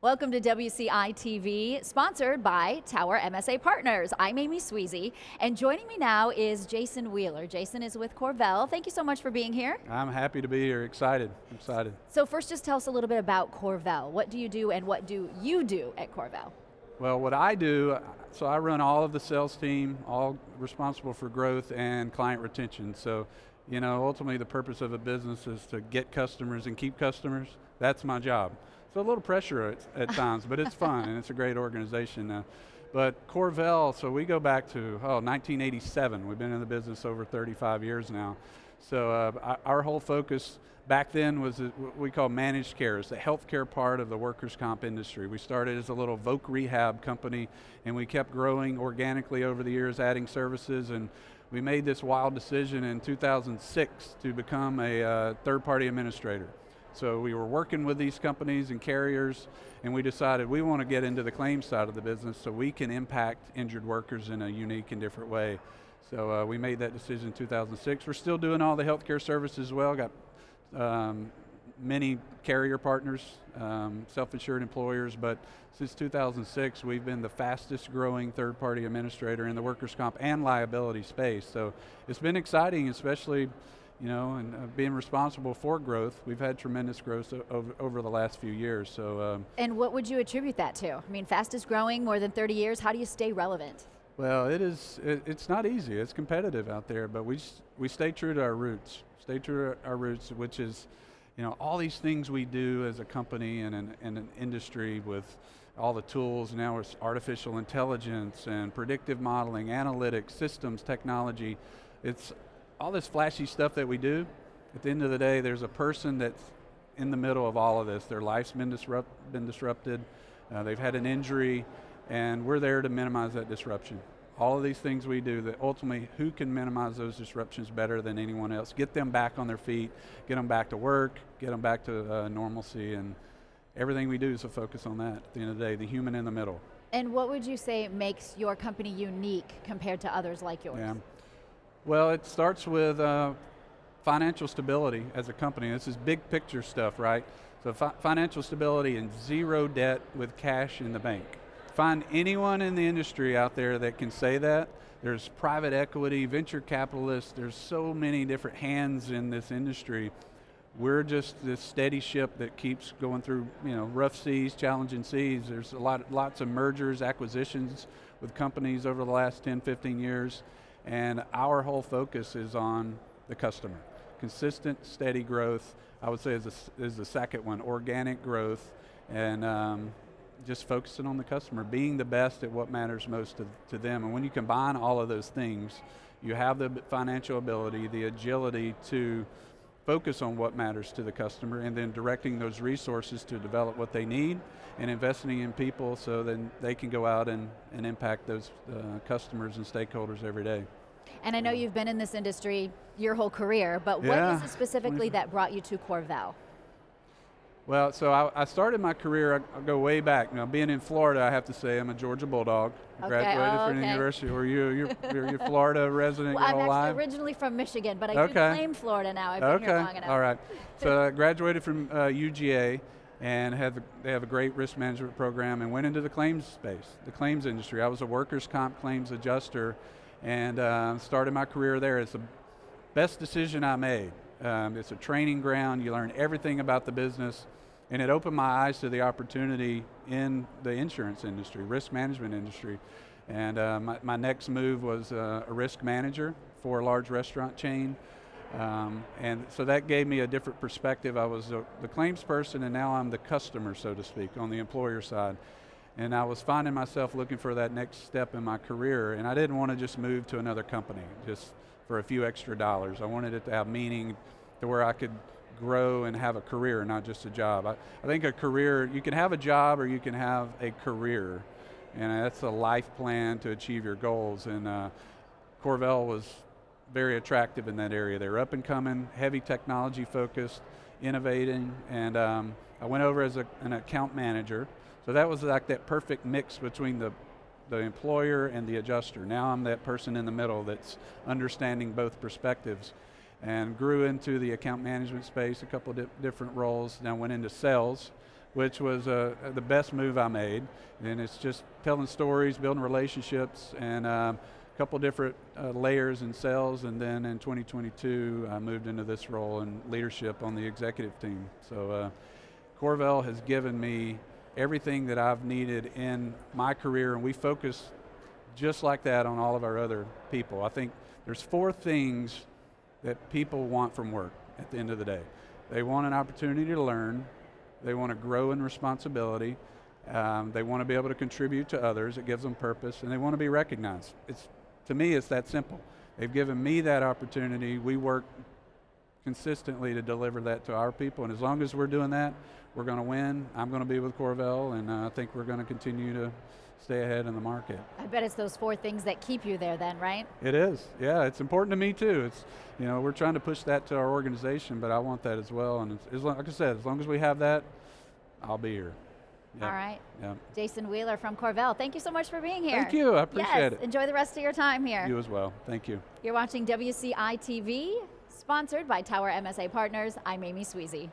Welcome to WCI-TV, sponsored by Tower MSA Partners. I'm Amy Sweezy, and joining me now is Jason Wheeler. Jason is with CorVel. Thank you so much for being here. I'm happy to be here, excited. So first, just tell us a little bit about CorVel. What do you do and what do you do at CorVel? Well, what I do, so I run all of the sales team, all responsible for growth and client retention. So, you know, ultimately the purpose of a business is to get customers and keep customers. That's my job. So a little pressure at times, but it's fun and it's a great organization. But CorVel, so we go back to 1987. We've been in the business over 35 years now. So our whole focus back then was what we call managed care. It's the healthcare part of the workers' comp industry. We started as a little voc rehab company, and we kept growing organically over the years, adding services, and we made this wild decision in 2006 to become a third-party administrator. So we were working with these companies and carriers, and we decided we want to get into the claims side of the business so we can impact injured workers in a unique and different way. So we made that decision in 2006. We're still doing all the healthcare services as well. Got many carrier partners, self-insured employers, but since 2006 we've been the fastest growing third-party administrator in the workers' comp and liability space. So it's been exciting, especially and being responsible for growth. We've had tremendous growth over the last few years. So. And what would you attribute that to? I mean, fastest growing, more than 30 years, how do you stay relevant? Well, it's not easy. It's competitive out there, but we stay true to our roots. Stay true to our roots, which is, all these things we do as a company and an industry with all the tools. Now it's artificial intelligence and predictive modeling, analytics, systems, technology. It's all this flashy stuff that we do. At the end of the day, there's a person that's in the middle of all of this. Their life's been disrupted. They've had an injury, and we're there to minimize that disruption. All of these things we do, that ultimately, who can minimize those disruptions better than anyone else? Get them back on their feet, get them back to work, get them back to normalcy, and everything we do is a focus on that. At the end of the day, the human in the middle. And what would you say makes your company unique compared to others like yours? Yeah. Well, it starts with financial stability as a company. This is big picture stuff, right? So financial stability and zero debt with cash in the bank. Find anyone in the industry out there that can say that. There's private equity, venture capitalists, there's so many different hands in this industry. We're just this steady ship that keeps going through, rough seas, challenging seas. There's lots of mergers, acquisitions with companies over the last 10, 15 years. And our whole focus is on the customer. Consistent, steady growth, I would say is the second one, organic growth, and just focusing on the customer, being the best at what matters most to them. And when you combine all of those things, you have the financial ability, the agility to focus on what matters to the customer, and then directing those resources to develop what they need and investing in people so then they can go out and impact those customers and stakeholders every day. And I know you've been in this industry your whole career, but what is it specifically that brought you to CorVel? Well, so I started my career, I'll go way back. Now, being in Florida, I have to say I'm a Georgia Bulldog. I graduated from the university. Or you're a Florida resident your whole life? I'm actually originally from Michigan, but I do claim Florida now. I've been here long enough. All right. So I graduated from UGA and they have a great risk management program and went into the claims space, the claims industry. I was a workers' comp claims adjuster and started my career there. It's the best decision I made. It's a training ground. You learn everything about the business, and it opened my eyes to the opportunity in the insurance industry, risk management industry. And my next move was a risk manager for a large restaurant chain. And so that gave me a different perspective. I was the claims person, and now I'm the customer, so to speak, on the employer side. And I was finding myself looking for that next step in my career, and I didn't want to just move to another company just for a few extra dollars. I wanted it to have meaning to where I could grow and have a career, not just a job. I think a career, you can have a job or you can have a career, and that's a life plan to achieve your goals. And CorVel was very attractive in that area. They were up and coming, heavy technology focused, innovating, and I went over as an account manager. So that was like that perfect mix between the employer and the adjuster. Now I'm that person in the middle that's understanding both perspectives, and grew into the account management space, a couple of different roles. Now went into sales, which was the best move I made. And it's just telling stories, building relationships, and a couple different layers in sales. And then in 2022, I moved into this role in leadership on the executive team. So CorVel has given me everything that I've needed in my career, and we focus just like that on all of our other people. I think there's 4 things that people want from work at the end of the day. They want an opportunity to learn, they want to grow in responsibility, they want to be able to contribute to others, it gives them purpose, and they want to be recognized. To me, it's that simple. They've given me that opportunity. We work consistently to deliver that to our people, and as long as we're doing that, we're going to win. I'm going to be with CorVel, and I think we're going to continue to stay ahead in the market. I bet it's those 4 things that keep you there then, right? It is, yeah, it's important to me too. It's, we're trying to push that to our organization, but I want that as well, and like I said, as long as we have that, I'll be here. Yep. All right. Yep. Jason Wheeler from CorVel, thank you so much for being here. Thank you, I appreciate it. Enjoy the rest of your time here. You as well, thank you. You're watching WCI-TV, sponsored by Tower MSA Partners. I'm Amy Sweezy.